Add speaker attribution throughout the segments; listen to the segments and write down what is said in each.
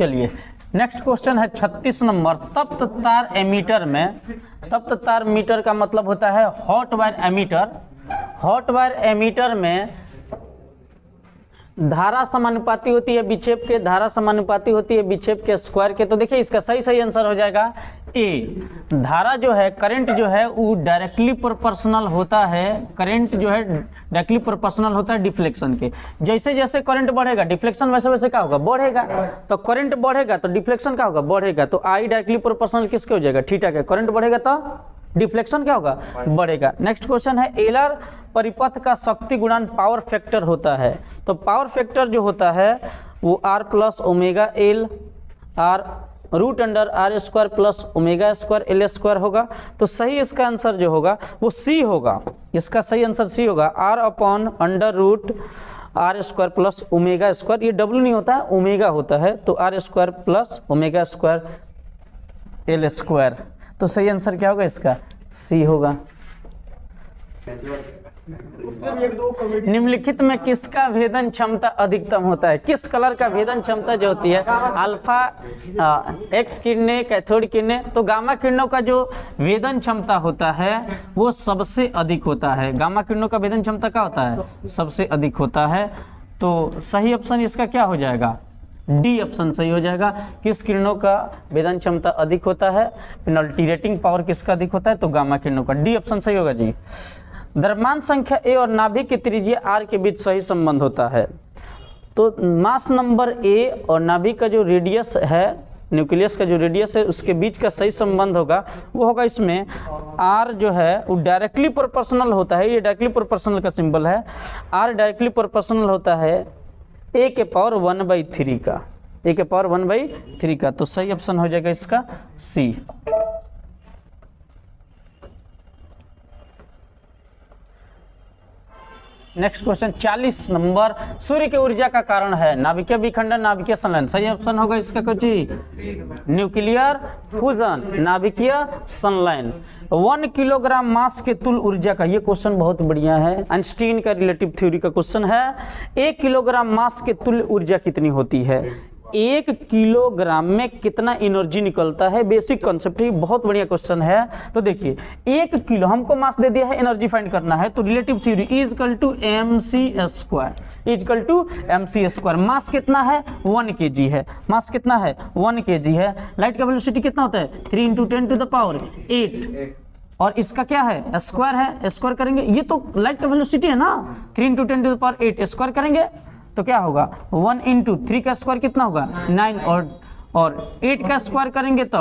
Speaker 1: चलिए next question है 36 number. तप्त तार एमीटर में, तप्त तार मीटर का मतलब होता है hot wire ammeter. Hot wire ammeter में धारा समानुपाती होती है विक्षेप के, धारा समानुपाती होती है विक्षेप के स्क्वायर के। तो देखिए इसका सही आंसर हो जाएगा ए। धारा जो है, करंट जो है वो डायरेक्टली प्रोपोर्शनल होता है, करंट जो है डायरेक्टली प्रोपोर्शनल होता है डिफ्लेक्शन के। जैसे जैसे करंट बढ़ेगा डिफ्लेक्शन वैसे वैसे क्या होगा, बढ़ेगा। तो करंट बढ़ेगा तो डिफ्लेक्शन क्या होगा, बढ़ेगा। तो आई डायरेक्टली प्रोपोर्शनल किसके हो जाएगा, थीटा के। करंट बढ़ेगा तो डिफ्लेक्शन क्या होगा, बढ़ेगा। नेक्स्ट क्वेश्चन है एलर परिपथ का शक्ति गुणांक पावर फैक्टर होता है। तो पावर फैक्टर जो होता है वो R plus omega L R root under R square plus omega square L square होगा। तो सही इसका आंसर जो होगा वो सी होगा। इसका सही आंसर सी होगा, R upon under root R square plus omega square. ये डब्ल्यू नहीं होता है, ओमेगा होता है। तो R square plus omega square L square. तो सही आंसर क्या होगा इसका, सी होगा। निम्नलिखित में किसका भेदन क्षमता अधिकतम होता है। किस कलर का भेदन क्षमता जो होती है, अल्फा एक्स किरणें, कैथोड किरणें। तो गामा किरणों का जो भेदन क्षमता होता है वो सबसे अधिक होता है। गामा किरणों का भेदन क्षमता क्या होता है, सबसे अधिक होता है। तो सही ऑप्शन इसका क्या हो जाएगा, डी ऑप्शन सही हो जाएगा। किस किरणों का भेदन क्षमता अधिक होता है, पेनल्टी पावर किसका अधिक होता है, तो गामा किरणों का। डी ऑप्शन सही होगा जी। द्रव्यमान संख्या ए और नाभिक की त्रिज्या आर के बीच सही संबंध होता है। तो मास नंबर ए और नाभिक का जो रेडियस है, न्यूक्लियस का जो रेडियस है, उसके बीच का सही संबंध होगा वो होगा इसमें आर जो है वो डायरेक्टली प्रोपोर्शनल होता है। ये डायरेक्टली प्रोपोर्शनल का सिंबल है। आर डायरेक्टली प्रोपोर्शनल होता है ए के पावर 1/3 का, ए के पावर 1/3 का। तो सही ऑप्शन हो जाएगा इसका सी। Next question 40 number. सूर्य की ऊर्जा का कारण है नाभिकीय विखंडन, नाभिकीय संलयन। सही ऑप्शन होगा इसका कुछ न्यूक्लियर फ्यूजन, नाभिकीय संलयन। 1 किलोग्राम मास के तुल्य ऊर्जा का, ये क्वेश्चन बहुत बढ़िया है, आइंस्टीन का रिलेटिव थ्योरी का क्वेश्चन है। 1 किलोग्राम मास के तुल्य ऊर्जा कितनी होती है। 1 किलोग्राम में कितना एनर्जी निकलता है, बेसिक कॉन्सेप्ट है, बहुत बढ़िया क्वेश्चन है। तो देखिए 1 किलो, हमको मास दे दिया है, एनर्जी फाइंड करना है। तो relative theory is equal to mc square, is equal to mc square. Mass कितना है, 1 kg है। मास कितना है, 1 kg है। लाइट का वेलोसिटी कितना होता है, 3 × 10⁸ और इसका क्या है, स्क्वायर है। स्क्वायर करेंगे, ये तो लाइट का वेलोसिटी है ना, 3 × 10⁸ स्क्वायर करेंगे तो क्या होगा, 1 × 3 का स्क्वायर कितना होगा, 9 और 8 का स्क्वायर करेंगे तो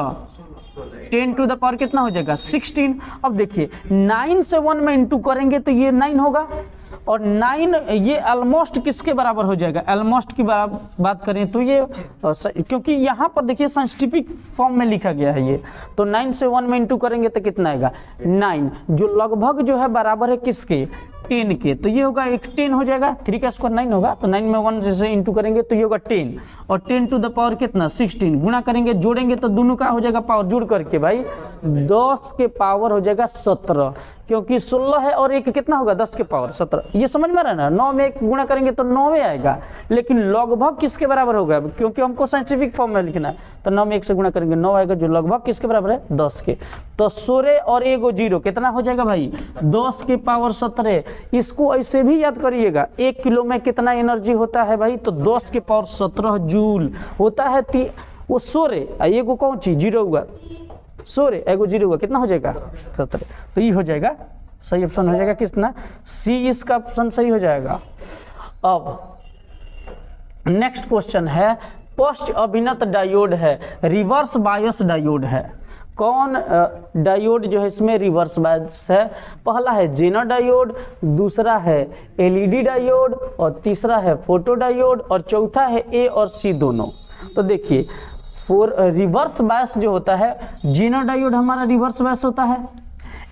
Speaker 1: 10⁻⁴ कितना हो जाएगा, 16। अब देखिए 9 से 1 में इंटू करेंगे तो ये 9 होगा और 9 ये ऑलमोस्ट किसके बराबर हो जाएगा, ऑलमोस्ट की बात करें तो ये, क्योंकि यहाँ पर देखिए साइंटिफिक फॉर्म में लिखा गया है ये। तो 9 से 1 में इंटू करेंगे तो कितना आएगा, 9, जो लगभग जो है बराबर है किसके, 10 के। तो ये होगा एक 10 हो जाएगा, 3 का स्क्वायर 9 होगा। तो 9 में 1 जैसे इंटू करेंगे तो ये होगा 10 और 10⁻⁴ कितना, 16। गुणा करेंगे, जोड़ेंगे तो दोनों का हो जाएगा पावर, जोड़ करके भाई 10 के पावर हो जाएगा 17, क्योंकि 16 है और 1 कितना होगा, 10 के पावर 17। ये समझ में रहा ना, 9 में 1 गुणा करेंगे तो 9 में आएगा, लेकिन लगभग किसके बराबर होगा, क्योंकि हमको साइंटिफिक फॉर्म में लिखना है। तो 9 में 1 से गुणा करेंगे 9 आएगा, जो लगभग किसके बराबर है, 10 के। तो 16 और 1 0 कितना हो जाएगा भाई, 10 के पावर 17। इसको ऐसे भी याद करिएगा, 1 किलो में कितना एनर्जी होता है भाई, तो 10 के पावर 17 जूल होता है। वो 16 एगो कौन चीज 0 हुआ, 16 एगो 0 हुआ, कितना हो जाएगा, 17। तो ये हो जाएगा सही ऑप्शन हो जाएगा कितना, सी इसका ऑप्शन सही हो जाएगा। अब नेक्स्ट क्वेश्चन है, पोस्ट अभिनत डायोड है, रिवर्स बायस डायोड है। कौन डायोड जो है इसमें रिवर्स बायस है, पहला है जेनर डायोड, दूसरा है एलईडी डायोड और तीसरा है फोटो डायोड और चौथा है ए और सी दोनों। तो देखिए रिवर्स बायस जो होता है, जेनर डायोड हमारा रिवर्स बायस होता है,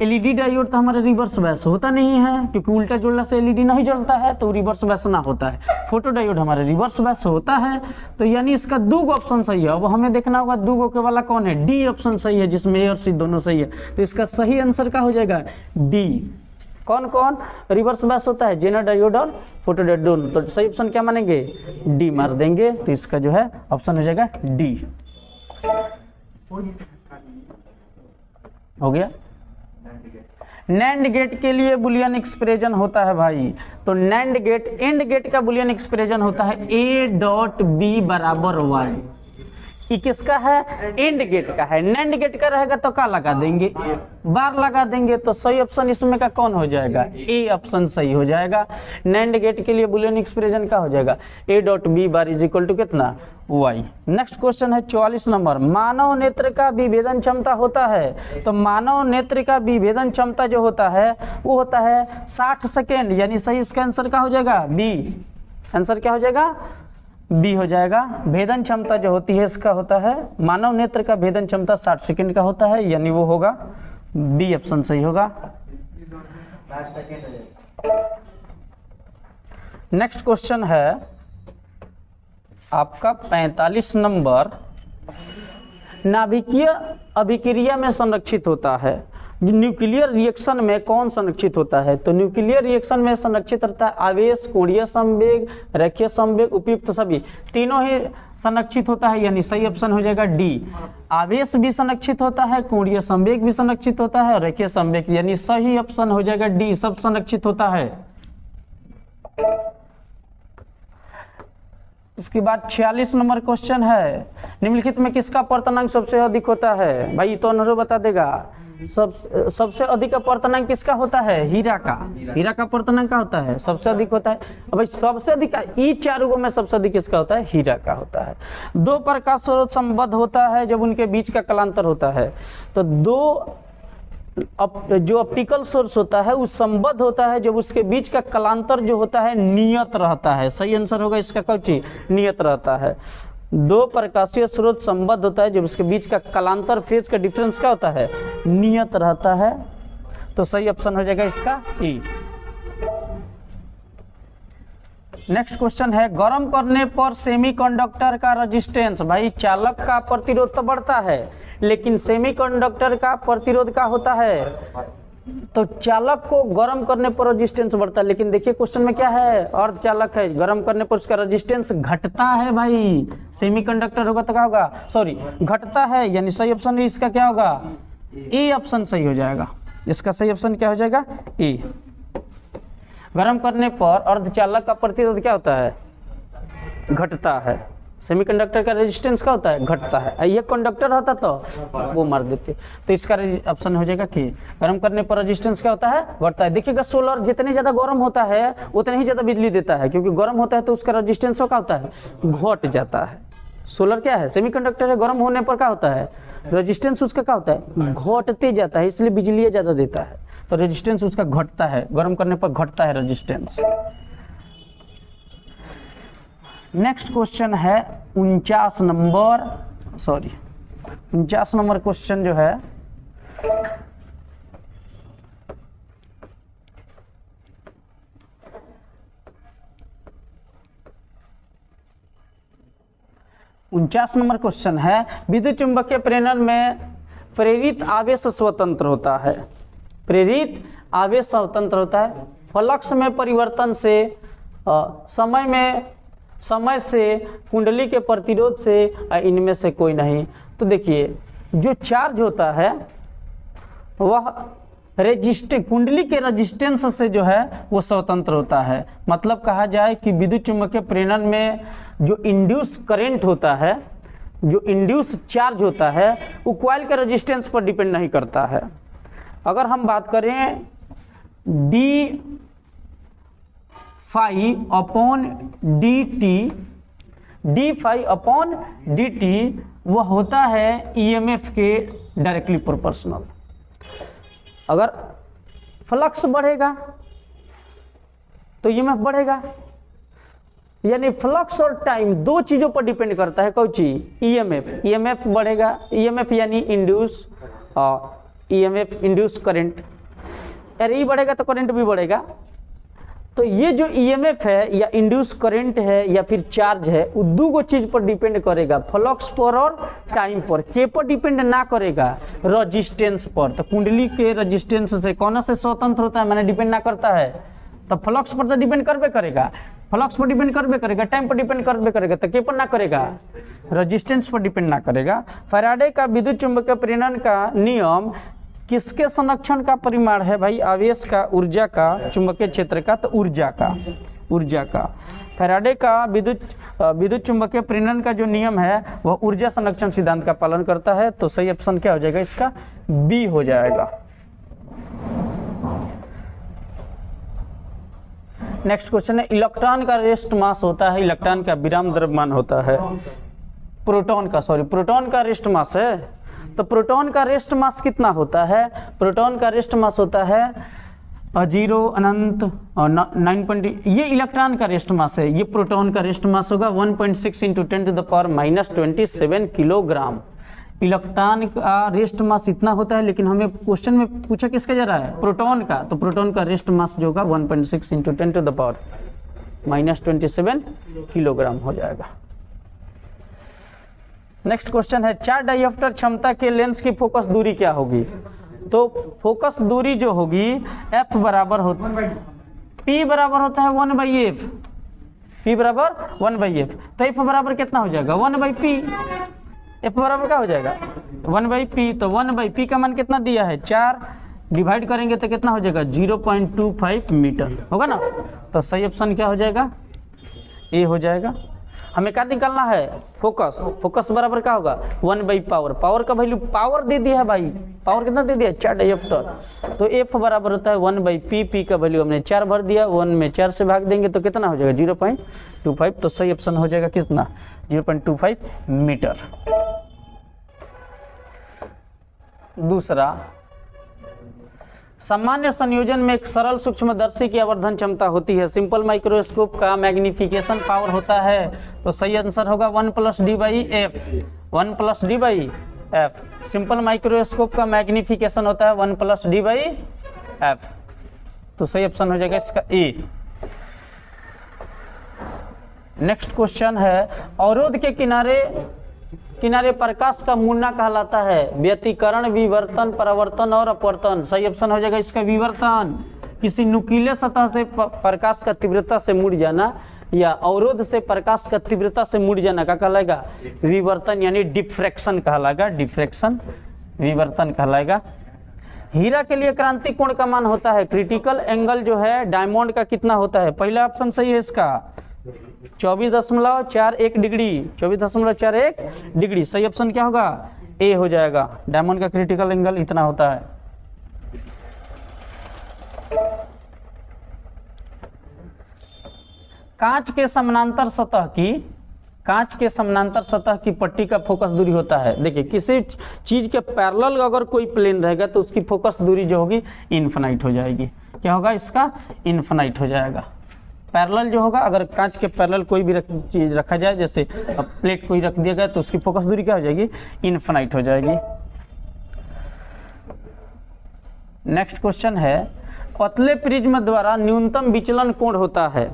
Speaker 1: एलईडी डायोड तो हमारा रिवर्स बायस होता नहीं है, क्योंकि उल्टा जोड़ने से एलईडी नहीं जलता है तो रिवर्स बायस ना होता है। फोटो डायोड हमारा रिवर्स बायस होता है। तो यानी इसका 2 ऑप्शन सही है। अब हमें देखना होगा 2 के वाला कौन है, डी ऑप्शन सही है, जिसमें ए और सी दोनों सही है। तो इसका सही आंसर क्या हो जाएगा, डी। कौन कौन रिवर्स बायस होता है? जेनर डायोड और फोटोडायोड। तो सही ऑप्शन क्या मानेंगे? डी मार देंगे। तो इसका जो है ऑप्शन हो जाएगा डी। हो गया। नैंड गेट के लिए बुलियन एक्सप्रेशन होता है भाई, तो नैंड गेट एंड गेट का बुलियन एक्सप्रेशन होता है ए डॉट बी बराबर वाई। ये किसका है? एंड गेट का है। नैंड गेट का रहेगा तो क्या लगा देंगे? बार लगा देंगे। तो सही ऑप्शन इसमें का कौन हो जाएगा? ए ऑप्शन सही हो जाएगा। नैंड गेट के लिए बुलियन एक्सप्रेशन का हो जाएगा A dot B bar is equal to कितना? वाई। नेक्स्ट क्वेश्चन है 44 नंबर। मानव नेत्र का विभेदन क्षमता होता है, तो मानव नेत्र का विभेदन क्षमता जो होता है वो होता है 60 सेकेंड, यानी सही इसका आंसर क्या हो जाएगा? बी। आंसर क्या हो जाएगा? बी हो जाएगा। भेदन क्षमता जो होती है इसका होता है, मानव नेत्र का भेदन क्षमता 60 सेकंड का होता है, यानी वो होगा बी ऑप्शन सही होगा। नेक्स्ट क्वेश्चन है आपका 45 नंबर। नाभिकीय अभिक्रिया में संरक्षित होता है, न्यूक्लियर रिएक्शन में कौन संरक्षित होता है? तो न्यूक्लियर रिएक्शन में संरक्षित रहता है आवेश, कोणीय संवेग, रेखीय संवेग, उपयुक्त सभी, तीनों ही संरक्षित होता है, यानी सही ऑप्शन हो जाएगा डी। आवेश भी संरक्षित होता है, कोणीय संवेग भी संरक्षित होता है, रेखीय संवेग, यानी सही ऑप्शन हो जाएगा डी, सब संरक्षित होता है। इसके बाद 46 नंबर क्वेश्चन है। निम्नलिखित में किसका अपर्तनांक सबसे अधिक होता है? भाई तो अनुभव बता देगा। सबसे अधिक अपर्तनांक किसका होता है? हीरा का। हीरा का अपर्तनांक क्या होता है? सबसे अधिक होता है। अब भाई सबसे अधिक ई चारों में सबसे अधिक किसका होता है? हीरा का होता है। दो प्रकाश स्रोत संबद्ध होता है जब उनके बीच का कलांतर होता है, तो दो जो ऑप्टिकल सोर्स होता है वो संबद्ध होता है जब उसके बीच का कलांतर जो होता है नियत रहता है। सही आंसर होगा इसका कौन चीज? नियत रहता है। दो प्रकाशीय स्रोत संबद्ध होता है जब उसके बीच का कलांतर फेज का डिफरेंस क्या होता है? नियत रहता है। तो सही ऑप्शन हो जाएगा इसका ई। नेक्स्ट क्वेश्चन है, गर्म करने पर सेमीकंडक्टर का रेजिस्टेंस, भाई चालक का प्रतिरोध तो बढ़ता है लेकिन सेमीकंडक्टर का प्रतिरोध का होता है, तो चालक को गर्म करने पर रेजिस्टेंस बढ़ता है, लेकिन देखिए क्वेश्चन में क्या है? अर्धचालक है, गर्म करने पर उसका रेजिस्टेंस घटता है भाई। सेमीकंडक्टर होगा तो क्या होगा? सॉरी घटता है, यानी सही ऑप्शन इसका क्या होगा? ए ऑप्शन सही हो जाएगा। इसका सही ऑप्शन क्या हो जाएगा? ए। गर्म करने पर अर्धचालक का प्रतिरोध क्या होता है? घटता है। सेमीकंडक्टर का रेजिस्टेंस क्या होता है? घटता है। ये कंडक्टर होता तो वो मार देते। तो इसका ऑप्शन हो जाएगा कि गर्म करने पर रेजिस्टेंस क्या होता है? घटता है। देखिएगा सोलर जितने ज़्यादा गर्म होता है उतने ही ज़्यादा बिजली देता है, क्योंकि गर्म होता है तो उसका रेजिस्टेंस क्या होता है? घट जाता है। सोलर क्या है? सेमीकंडक्टर है, गर्म होने पर क्या होता है? रेजिस्टेंस उसका क्या होता है? घटते जाता है, इसलिए बिजली ज़्यादा देता है, तो रेजिस्टेंस उसका घटता है। गर्म करने पर घटता है रेजिस्टेंस। नेक्स्ट क्वेश्चन है 49 नंबर क्वेश्चन जो है विद्युत चुंबकीय प्रेरण में प्रेरित आवेश स्वतंत्र होता है। प्रेरित आवेश स्वतंत्र होता है। फ्लक्स में परिवर्तन से समय से कुंडली के प्रतिरोध से इनमें से कोई नहीं। तो देखिए जो चार्ज होता है वह कुंडली के रेजिस्टेंस से जो है वो स्वतंत्र होता है। मतलब कहा जाए कि विद्युत चुंबकीय प्रेरण में जो इंड्यूस करंट होता है, जो इंड्यूस चार्ज होता है, वो कॉइल के रेजिस्टेंस पर डिपेंड नहीं करता है। अगर हम बात करें D phi upon D T वह होता है ईएमएफ के डायरेक्टली प्रोपोर्शनल। अगर फ्लक्स बढ़ेगा तो ईएमएफ बढ़ेगा, यानी फ्लक्स और टाइम दो चीज़ों पर डिपेंड करता है। कौन चीज? ईएमएफ बढ़ेगा। ईएमएफ यानी ईएमएफ इंड्यूस करंट। अरे ई बढ़ेगा तो करंट भी बढ़ेगा। तो ये जो ईएमएफ है या इंड्यूस करंट है या फिर चार्ज है, वो दो गो चीज पर डिपेंड करेगा, फ्लक्स पर और टाइम पर। के पर डिपेंड ना करेगा, रेजिस्टेंस पर। तो कुंडली के रेजिस्टेंस से कौन से स्वतंत्र होता है, मैंने डिपेंड ना करता है। तो फ्लक्स पर तो डिपेंड करबे करेगा, फ्लक्स पर डिपेंड करबे करेगा, टाइम पर डिपेंड करबे करेगा, तो के पर ना करेगा, रेजिस्टेंस पर डिपेंड ना करेगा। फैराडे का विद्युत चुंबकीय प्रेरण का नियम किसके संरक्षण का परिमाण है भाई, आवेश का, ऊर्जा का, चुंबकीय क्षेत्र का, तो ऊर्जा का। फैराडे का विद्युत चुंबकीय प्रेरण का जो नियम है वह ऊर्जा संरक्षण सिद्धांत का पालन करता है। तो सही ऑप्शन क्या हो जाएगा इसका, बी हो जाएगा। नेक्स्ट क्वेश्चन है, इलेक्ट्रॉन का रेस्ट मास होता है, इलेक्ट्रॉन का विराम द्रव्यमान होता है, प्रोटॉन का रेस्ट मास है। तो प्रोटॉन का रेस्ट मास कितना होता है, प्रोटॉन का रेस्ट मास होता है 0 अनंत और 9. ये इलेक्ट्रॉन का रेस्ट मास है, ये प्रोटॉन का रेस्ट मास होगा 1.6 × 10⁻⁻27 किलोग्राम। इलेक्ट्रॉन का रेस्ट मास इतना होता है, लेकिन हमें क्वेश्चन में पूछा किसका जा रहा है, प्रोटॉन का। तो प्रोटॉन का रेस्ट मास जो होगा 1.6 × 10⁻⁻27 किलोग्राम हो जाएगा। नेक्स्ट क्वेश्चन है, 4 डायोप्टर क्षमता के लेंस की फोकस दूरी क्या होगी। तो फोकस दूरी जो होगी F बराबर होता है, P बराबर होता है 1/f, P बराबर 1/f। तो F बराबर कितना हो जाएगा, 1/p। F बराबर क्या हो जाएगा, 1/p। तो 1/p का मान कितना दिया है, 4, डिवाइड करेंगे तो कितना हो जाएगा, 0.25 मीटर होगा ना। तो सही ऑप्शन क्या हो जाएगा, ए हो जाएगा। हमें क्या निकालना है, फोकस बराबर क्या होगा, 1/पावर। पावर का वैल्यू, पावर दे दिया है भाई, पावर कितना दे दिया, 4 डायोप्टर। तो F बराबर होता है 1/p, P का वैल्यू हमने 4 भर दिया, 1 में 4 से भाग देंगे तो कितना हो जाएगा, 0.25। तो सही ऑप्शन हो जाएगा कितना, 0.25 मीटर। दूसरा, सामान्य संयोजन में एक सरल सूक्ष्मदर्शी की आवर्धन क्षमता होती है, सिंपल माइक्रोस्कोप का मैग्निफिकेशन पावर होता है। तो सही आंसर होगा 1 + d/f, 1 + d/f। सिंपल माइक्रोस्कोप का मैग्निफिकेशन होता है 1 + d/f। तो सही ऑप्शन हो जाएगा इसका ए। नेक्स्ट क्वेश्चन है, अवरोध के किनारे प्रकाश का मुड़ना कहलाता है, व्यतिकरण, विवर्तन, परावर्तन और अपवर्तन। सही ऑप्शन हो जाएगा इसका विवर्तन। किसी नुकीले सतह से प्रकाश का तीव्रता से मुड़ जाना या अवरोध से प्रकाश का तीव्रता से मुड़ जाना का कहलाएगा विवर्तन, यानी डिफ्रैक्शन कहलाएगा, डिफ्रैक्शन, विवर्तन कहलाएगा। हीरा के लिए क्रांति कोण का मान होता है, क्रिटिकल एंगल जो है डायमंड का कितना होता है। पहला ऑप्शन सही है इसका 24.41 डिग्री, 24.41 डिग्री। सही ऑप्शन क्या होगा, ए हो जाएगा। डायमंड का क्रिटिकल एंगल इतना होता है। कांच के समानांतर सतह की पट्टी का फोकस दूरी होता है। देखिए, किसी चीज के पैरेलल अगर कोई प्लेन रहेगा तो उसकी फोकस दूरी जो होगी इन्फिनाइट हो जाएगी। क्या होगा इसका, इन्फिनाइट हो जाएगा। पैरेलल जो होगा, अगर कांच के पैरेलल कोई भी चीज रखा जाए, जैसे प्लेट कोई रख दिया गया, तो उसकी फोकस दूरी क्या हो जाएगी, इन्फिनाइट हो जाएगी। नेक्स्ट क्वेश्चन है, पतले प्रिज्म द्वारा न्यूनतम विचलन कोण होता है।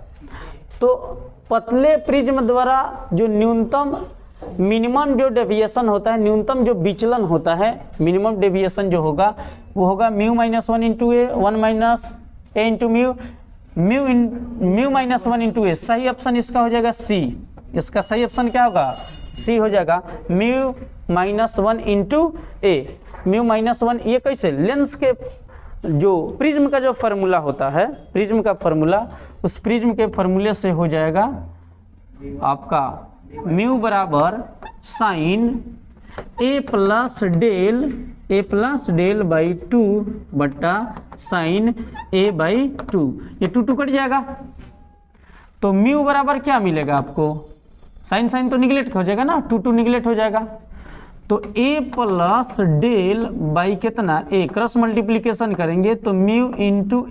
Speaker 1: तो पतले प्रिज्म द्वारा जो न्यूनतम, मिनिमम जो डेविएशन होता है, न्यूनतम जो विचलन होता है, मिनिमम डेविएशन जो होगा वो होगा μ - 1 × a, 1 - a × μ, mu minus 1 × a। सही ऑप्शन इसका हो जाएगा सी। इसका सही ऑप्शन क्या होगा, सी हो जाएगा, μ - 1 × a। म्यू -1 ये कैसे, लेंस के जो प्रिज्म का जो फार्मूला होता है, प्रिज्म का फार्मूला, उस प्रिज्म के फार्मूले से हो जाएगा आपका म्यू बराबर sine a plus del by 2 बट्टा साइन a/2। ये 2 कट जाएगा, तो म्यू बराबर क्या मिलेगा आपको, साइन तो निगलेक्ट हो जाएगा ना, 2 निगलेक्ट हो जाएगा। तो a प्लस डेल बाई कितना, a, क्रॉस मल्टीप्लीकेशन करेंगे तो म्यू इंटू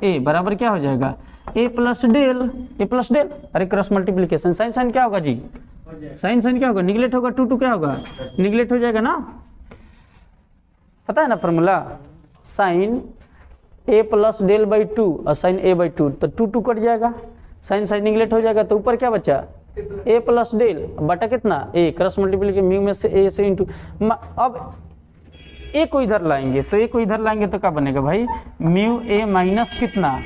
Speaker 1: a बराबर क्या हो जाएगा, a प्लस डेल, अरे क्रॉस मल्टीप्लीकेशन, साइन क्या होगा जी, साइन क्या होगा, निगलेक्ट होगा, 2 क्या होगा, निगलेक्ट हो जाएगा ना, पता है ना formula, sine A plus del by 2 और साइन ए बाई 2, तो 2 कट जाएगा, साइन साइन निगलेक्ट हो जाएगा, तो ऊपर क्या बचा ए प्लस डेल बटा कितना ए, क्रॉस मल्टीप्लिकेशन म्यू में से ए से इंटू। अब ए को इधर लाएंगे, तो ए को इधर लाएंगे तो क्या बनेगा भाई, म्यू ए माइनस कितना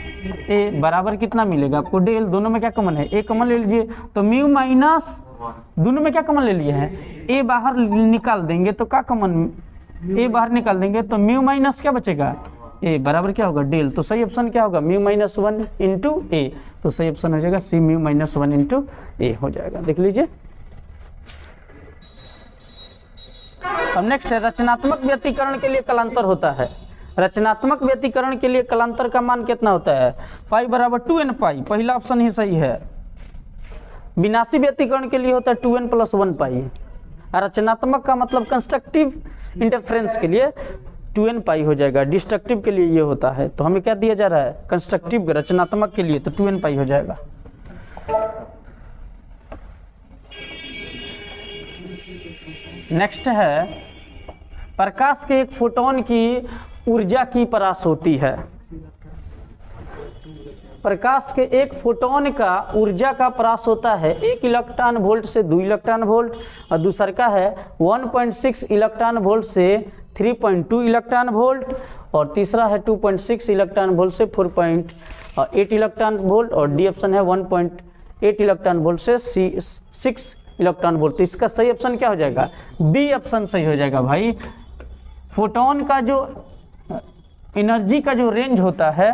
Speaker 1: ए बराबर कितना मिलेगा आपको डेल, दोनों में क्या कॉमन है, ए कॉमन ले लीजिए, तो म्यू माइनस दोनों में क्या कॉमन ले लिए हैं, ए बाहर निकाल देंगे तो क्या कॉमन, ए बाहर निकाल देंगे तो म्यू माइनस क्या बचेगा ए बराबर क्या होगा डेल, तो सही ऑप्शन क्या होगा म्यू माइनस 1 इंटू ए, तो सही ऑप्शन हो जाएगा सी म्यू माइनस 1 इंटू ए हो जाएगा, देख लीजिए। अब नेक्स्ट है रचनात्मक व्यतिकरण के लिए कलांतर होता है। रचनात्मक व्यतिकरण के लिए कलांतर का मान कितना होता है, पाई बराबर 2n पाई, पहला ऑप्शन ही सही है। विनाशी व्यतिकरण के लिए होता है 2n प्लस 1 पाई। रचनात्मक का मतलब कंस्ट्रक्टिव इंटरफ्रेंस के लिए 2n पाई हो जाएगा, डिस्ट्रक्टिव के लिए ये होता है, तो हमें क्या दिया जा रहा है कंस्ट्रक्टिव रचनात्मक के लिए तो 2n पाई हो जाएगा। नेक्स्ट है प्रकाश के एक फोटोन की ऊर्जा की परास होती है। प्रकाश के एक फोटोन का ऊर्जा का परास होता है 1 इलेक्ट्रॉन वोल्ट से 2 इलेक्ट्रॉन वोल्ट, और दूसरा का है 1.6 इलेक्ट्रॉन वोल्ट से 3.2 इलेक्ट्रॉन वोल्ट, और तीसरा है 2.6 इलेक्ट्रॉन वोल्ट से 4.8 इलेक्ट्रॉन वोल्ट, और डी ऑप्शन है 1.8 इलेक्ट्रॉन वोल्ट से 6 इलेक्ट्रॉन वोल्ट। तो इसका सही ऑप्शन क्या हो जाएगा, बी ऑप्शन सही हो जाएगा भाई। फोटोन का जो एनर्जी का जो रेंज होता है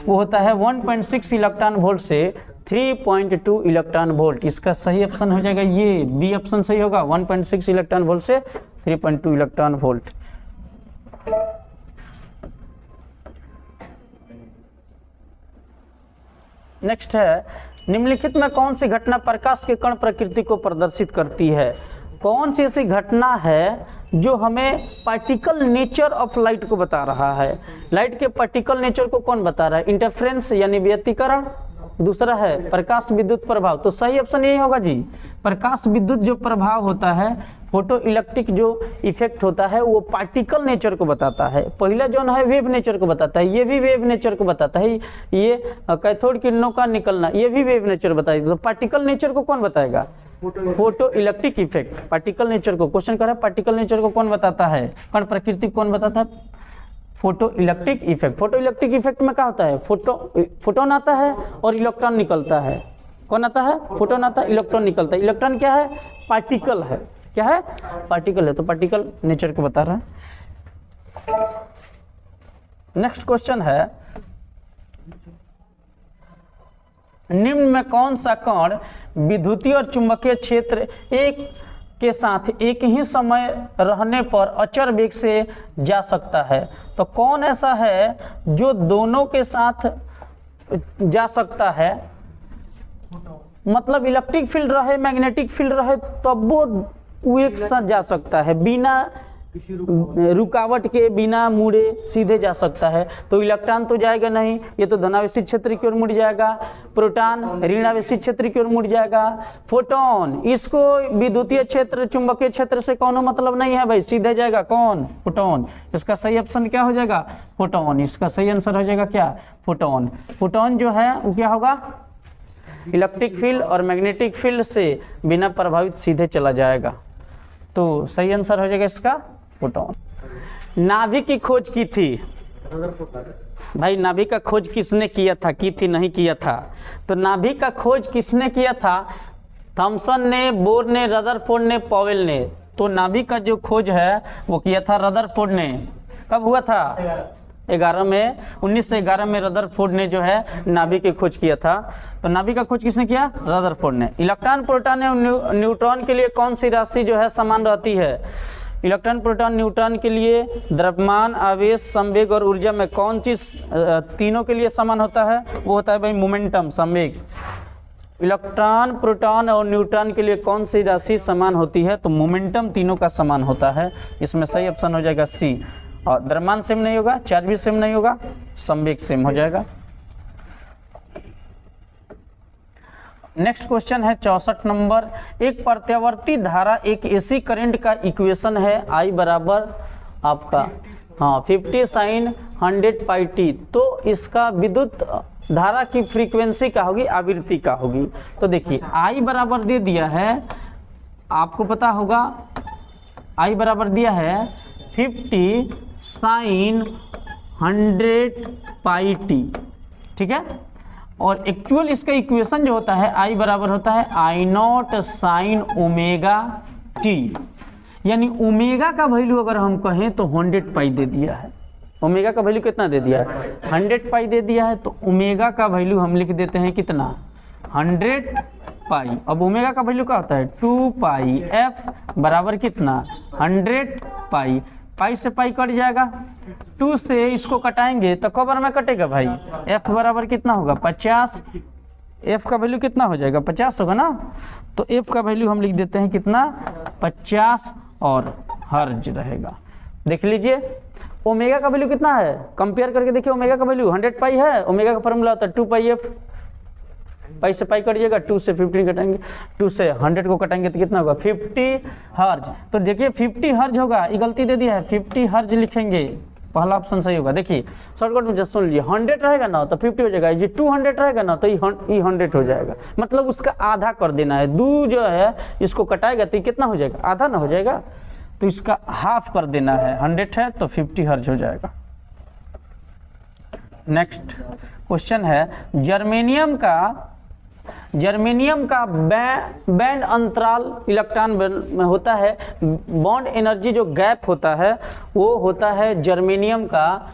Speaker 1: वो होता है 1.6 इलेक्ट्रॉन वोल्ट से 3.2 इलेक्ट्रॉन वोल्ट, इसका सही ऑप्शन हो जाएगा ये बी ऑप्शन सही होगा, 1.6 इलेक्ट्रॉन वोल्ट से 3.2 इलेक्ट्रॉन वोल्ट। नेक्स्ट है निम्नलिखित में कौन सी घटना प्रकाश के कण प्रकृति को प्रदर्शित करती है। कौन सी ऐसी घटना है जो हमें पार्टिकल नेचर ऑफ लाइट को बता रहा है। लाइट के पार्टिकल नेचर को कौन बता रहा है, इंटरफ्रेंस यानी व्यतिकरण, दूसरा है प्रकाश विद्युत प्रभाव, तो सही ऑप्शन यही होगा जी। प्रकाश विद्युत जो प्रभाव होता है, फोटो इलेक्ट्रिक जो इफेक्ट होता है वो पार्टिकल नेचर को बताता है। पहला जो है वेव नेचर को बताता है, ये भी वेव नेचर को बताता है, ये कैथोड किरणों का निकलना ये भी वेव नेचर बताएगा। तो पार्टिकल नेचर को कौन बताएगा, photo electric effect particle nature को। क्वेश्चन कर रहा है पार्टिकल नेचर को कौन बताता है, कण प्रकृति कौन बताता है, photo electric effect. Photo electric effect में क्या होता है, फोटोन आता है और इलेक्ट्रॉन निकलता है। कौन आता है, फोटोन आता है, इलेक्ट्रॉन निकलता है। इलेक्ट्रॉन क्या है, पार्टिकल है, क्या है पार्टिकल है, तो पार्टिकल नेचर को बता रहा है। नेक्स्ट क्वेश्चन है निम्न में कौन सा कण विद्युतीय और चुंबकीय क्षेत्र एक के साथ एक ही समय रहने पर अचर वेग से जा सकता है। तो कौन ऐसा है जो दोनों के साथ जा सकता है, मतलब इलेक्ट्रिक फील्ड रहे मैग्नेटिक फील्ड रहे तब वो एक साथ जा सकता है, बिना रुकावट के बिना मुड़े सीधे जा सकता है। तो इलेक्ट्रॉन तो जाएगा नहीं, ये तो धनावेशी क्षेत्र की ओर मुड़ जाएगा, प्रोटॉन ऋणावेशी क्षेत्र की ओर मुड़ जाएगा, फोटोन इसको विद्युतीय क्षेत्र चुंबकीय क्षेत्र से कौन मतलब नहीं है भाई, सीधे जाएगा कौन, फोटोन। इसका सही ऑप्शन क्या हो जाएगा, फोटोन। इसका सही आंसर हो जाएगा क्या, फोटोन। फोटोन जो है वो क्या होगा, इलेक्ट्रिक फील्ड और मैग्नेटिक फील्ड से बिना प्रभावित सीधे चला जाएगा। तो सही आंसर हो जाएगा इसका फोटोन। नाभिक की खोज की थी भाई, नाभिक का खोज किसने किया था, की थी नहीं किया था। तो नाभिक का खोज किसने किया था, थॉमसन ने, बोर ने, रदरफोर्ड ने, पॉवेल ने। तो नाभिक का जो खोज है वो किया था रदरफोर्ड ने। कब हुआ था, 1911 में रदरफोर्ड ने जो है नाभिक की खोज किया था। तो नाभिक का खोज किसने किया, रदरफोर्ड ने। इलेक्ट्रॉन प्रोटॉन और न्यूट्रॉन के लिए कौन सी राशि जो है समान रहती है। इलेक्ट्रॉन प्रोटॉन न्यूट्रॉन के लिए द्रव्यमान, आवेश, संवेग और ऊर्जा में कौन चीज तीनों के लिए समान होता है, वो होता है भाई मोमेंटम, संवेग। इलेक्ट्रॉन प्रोटॉन और न्यूट्रॉन के लिए कौन सी राशि समान होती है, तो मोमेंटम तीनों का समान होता है। इसमें सही ऑप्शन हो जाएगा सी। और द्रव्यमान सेम नहीं होगा, चार्ज भी सेम नहीं होगा, संवेग सेम हो जाएगा। नेक्स्ट क्वेश्चन है 64 नंबर। एक प्रत्यावर्ती धारा एक एसी करंट का इक्वेशन है, I बराबर आपका हाँ 50 साइन 100 पाई टी, तो इसका विद्युत धारा की फ्रीक्वेंसी क्या होगी, आवृत्ति क्या होगी। तो देखिए आई बराबर दे दिया है, आपको पता होगा आई बराबर दिया है 50 साइन 100 पाई टी, ठीक है। और एक्चुअल इसका इक्वेशन जो होता है आई बराबर होता है आई नॉट साइन ओमेगा टी, यानी ओमेगा का वैल्यू अगर हम कहें तो 100 पाई दे दिया है। ओमेगा का वैल्यू कितना दे दिया है, 100 पाई दे दिया है। तो ओमेगा का वैल्यू हम लिख देते हैं कितना, 100 पाई। अब ओमेगा का वैल्यू क्या होता है 2 पाई एफ बराबर कितना 100 पाई। पाई से पाई कट जाएगा, 2 से इसको कटाएंगे तो कबर में कटेगा भाई, एफ बराबर कितना होगा 50। एफ का वैल्यू कितना हो जाएगा 50 होगा ना, तो एफ का वैल्यू हम लिख देते हैं कितना 50 और हर्ज रहेगा। देख लीजिए ओमेगा का वैल्यू कितना है, कंपेयर करके देखिए ओमेगा का वैल्यू 100 पाई है, ओमेगा का फॉर्मूला होता है 2 पाई एफ। पाई से पाई कट जाएगा, 2 से 15 कटाएंगे, 2 से 100 को कटाएंगे तो कितना होगा 50 हर्ज। तो देखिए 50 हर्ज होगा, ये गलती दे दिया है, 50 हर्ज लिखेंगे, पहला ऑप्शन सही होगा। देखिए शॉर्टकट में जब सुन लीजिए 100 रहेगा ना तो 50 हो जाएगा, ये 200 रहेगा ना तो ये 100 हो जाएगा, मतलब उसका आधा कर देना है। 2 जो है इसको कटाएगा तो ये कितना हो जाएगा, आधा ना हो जाएगा, तो इसका हाफ कर देना है। 100 है तो 50 हर्ज हो जाएगा। नेक्स्ट क्वेश्चन है जर्मेनियम का बैंड अंतराल इलेक्ट्रॉन में होता है, बॉन्ड एनर्जी जो गैप होता है वो होता है जर्मेनियम का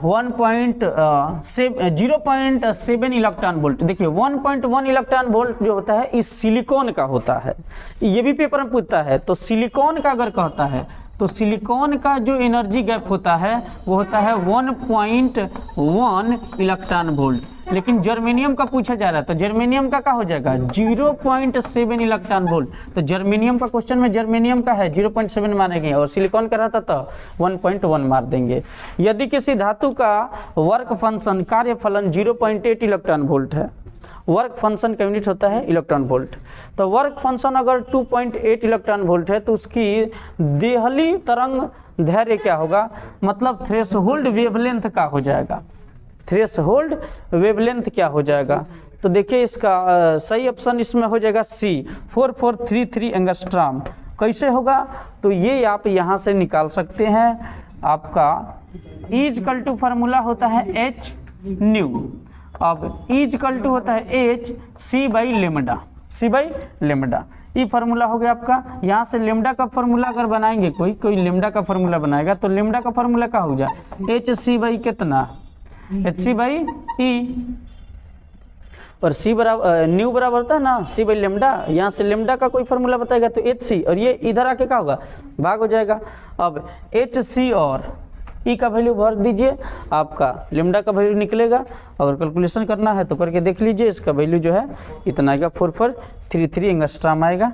Speaker 1: 0.7 इलेक्ट्रॉन वोल्ट। देखिए 1.1 इलेक्ट्रॉन वोल्ट जो होता है इस सिलिकॉन का होता है, ये भी पेपर में पूछता है। तो सिलिकॉन का अगर कहता है तो सिलिकॉन का जो एनर्जी गैप होता है वो होता है 1.1 इलेक्ट्रॉन वोल्ट, लेकिन जर्मेनियम का पूछा जा रहा है तो जर्मेनियम का क्या हो जाएगा 0.7 इलेक्ट्रॉन वोल्ट। तो जर्मेनियम का क्वेश्चन में जर्मेनियम का है 0.7 मानेंगे और सिलिकॉन का रहता तो 1.1 मार देंगे। यदि किसी धातु का वर्क फंक्शन कार्यफलन 0.8 इलेक्ट्रॉन वोल्ट है, वर्क फंक्शन का यूनिट होता है इलेक्ट्रॉन वोल्ट, तो वर्क फंक्शन अगर 2.8 इलेक्ट्रॉन वोल्ट है तो उसकी देहली तरंग धैर्य क्या होगा, मतलब थ्रेशोल्ड वेवलेंथ का हो जाएगा, थ्रेशोल्ड वेवलेंथ क्या हो जाएगा। तो देखिए इसका सही ऑप्शन इसमें हो जाएगा सी 4433 एंगस्ट्रॉम। कैसे होगा तो ये आप यहाँ से निकाल सकते हैं, आपका इजकल टू फार्मूला होता है एच न्यू, अब इजकल टू होता है H C by lambda, C by lambda, ये फार्मूला हो गया आपका। यहाँ से लेमडा का फार्मूला अगर बनाएंगे, कोई लेमडा का फार्मूला बनाएगा तो लेमडा का फार्मूला क्या हो जाए एच सी बाई कितना एच सी बाई ई, और सी बराबर न्यू बराबर होता है ना सी बाई लेमडा। यहाँ से लेमडा का कोई फार्मूला बताएगा तो एच सी, और ये इधर आके क्या होगा भाग हो जाएगा। अब एच सी और ई का वैल्यू भर दीजिए, आपका लेमडा का वैल्यू निकलेगा। अगर कैलकुलेशन करना है तो करके देख लीजिए, इसका वैल्यू जो है इतना आएगा 4433 एंगस्ट्रॉम आएगा।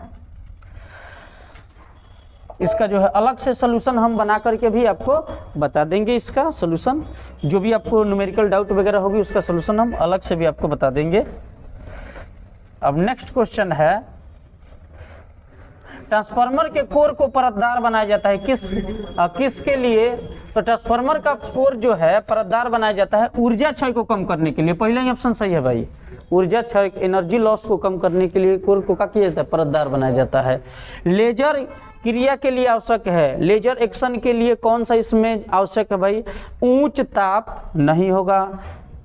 Speaker 1: इसका जो है अलग से सोल्यूशन हम बना करके भी आपको बता देंगे, इसका सोल्यूशन जो भी आपको न्यूमेरिकल डाउट वगैरह होगी उसका सोल्यूशन हम अलग से भी आपको बता देंगे। अब नेक्स्ट क्वेश्चन है ट्रांसफार्मर के कोर को परतदार बनाया जाता है किसके लिए। तो ट्रांसफार्मर का कोर जो है परतदार बनाया जाता है ऊर्जा क्षय को कम करने के लिए। पहला ही ऑप्शन सही है भाई, ऊर्जा क्षय एनर्जी लॉस को कम करने के लिए कोर को क्या किया जाता है परतदार बनाया जाता है। लेजर क्रिया के लिए आवश्यक है, लेजर एक्शन के लिए कौन सा इसमें आवश्यक है भाई, उच्च ताप नहीं होगा,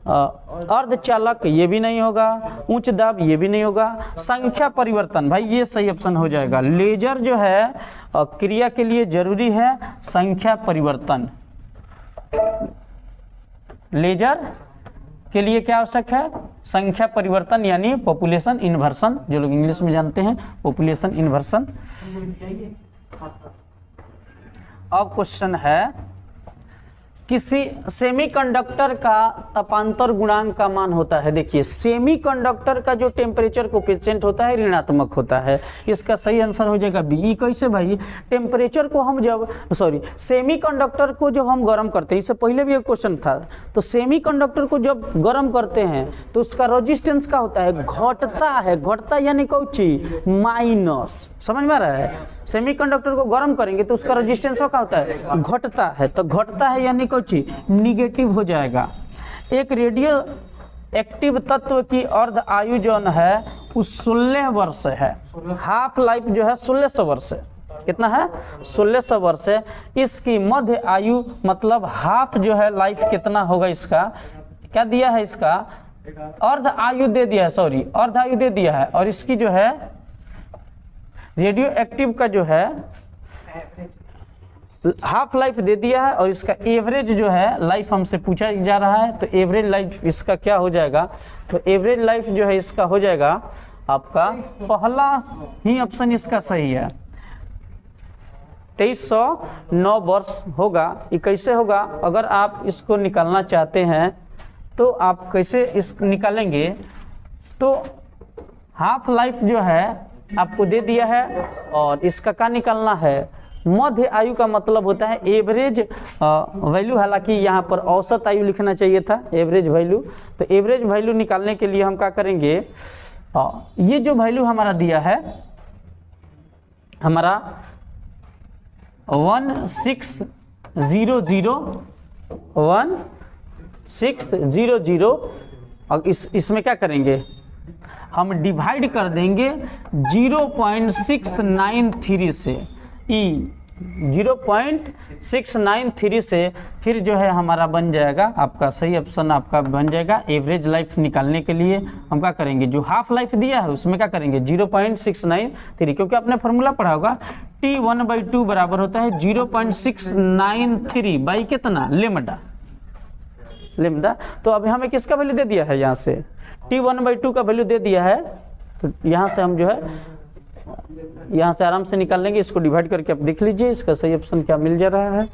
Speaker 1: अर्धचालक ये भी नहीं होगा, उच्च दाब ये भी नहीं होगा, संख्या परिवर्तन भाई ये सही ऑप्शन हो जाएगा। लेजर जो है क्रिया के लिए जरूरी है संख्या परिवर्तन, लेजर के लिए क्या आवश्यक है संख्या परिवर्तन यानी पॉपुलेशन इन्वर्सन, जो लोग इंग्लिश में जानते हैं पॉपुलेशन इन्वर्सन। अब क्वेश्चन है किसी सेमीकंडक्टर का तापांतर गुणांक का मान होता है। देखिए सेमीकंडक्टर का जो टेम्परेचर कोएफिशिएंट होता है ऋणात्मक होता है, इसका सही आंसर हो जाएगा बी। कैसे भाई, टेम्परेचर को हम जब सेमीकंडक्टर को जब हम गर्म करते हैं, इससे पहले भी एक क्वेश्चन था, तो सेमीकंडक्टर को जब गर्म करते हैं तो उसका रेजिस्टेंस क्या होता है घटता है, घटता यानी कौन चीज माइनस, समझ में आ रहा है। सेमीकंडक्टर को गर्म करेंगे तो उसका रेजिस्टेंस क्या होता है, घटता है। तो घटता है यानी कुछ निगेटिव हो जाएगा। एक रेडियो एक्टिव तत्व की अर्ध आयु जो है वो 16 वर्ष है। हाफ लाइफ जो है 1600 वर्ष है। कितना है, 1600 वर्ष है। इसकी मध्य आयु मतलब हाफ जो है लाइफ कितना होगा इसका, क्या दिया है इसका, अर्ध आयु दे दिया है, सॉरी अर्ध आयु दे दिया है। और इसकी जो है रेडियो एक्टिव का जो है हाफ लाइफ दे दिया है। और इसका एवरेज जो है लाइफ हमसे पूछा जा रहा है, तो एवरेज लाइफ इसका क्या हो जाएगा, तो एवरेज लाइफ जो है इसका हो जाएगा आपका पहला ही ऑप्शन इसका सही है, 2309 वर्ष होगा। ये कैसे होगा, अगर आप इसको निकालना चाहते हैं तो आप कैसे इस निकालेंगे, तो हाफ लाइफ जो है आपको दे दिया है और इसका क्या निकालना है, मध्य आयु का मतलब होता है एवरेज वैल्यू। हालांकि यहाँ पर औसत आयु लिखना चाहिए था, एवरेज वैल्यू। तो एवरेज वैल्यू निकालने के लिए हम क्या करेंगे, ये जो वैल्यू हमारा दिया है हमारा 1600 और इसमें क्या करेंगे, हम डिवाइड कर देंगे 0.693 से, 0.693 से फिर जो है हमारा बन जाएगा, आपका सही ऑप्शन आपका बन जाएगा। एवरेज लाइफ निकालने के लिए हम क्या करेंगे, जो हाफ लाइफ दिया है उसमें क्या करेंगे 0.693, क्योंकि आपने फॉर्मूला पढ़ा होगा T1/2 बराबर होता है 0.693 बाई कितना, लेमडा। तो अब हमें किसका वैल्यू दे दिया है, यहाँ से T1/2 का वैल्यू दे दिया है। तो यहाँ से हम जो है यहाँ से आराम से निकाल लेंगे। इसको डिवाइड करके आप देख लीजिए इसका सही ऑप्शन क्या मिल जा रहा है।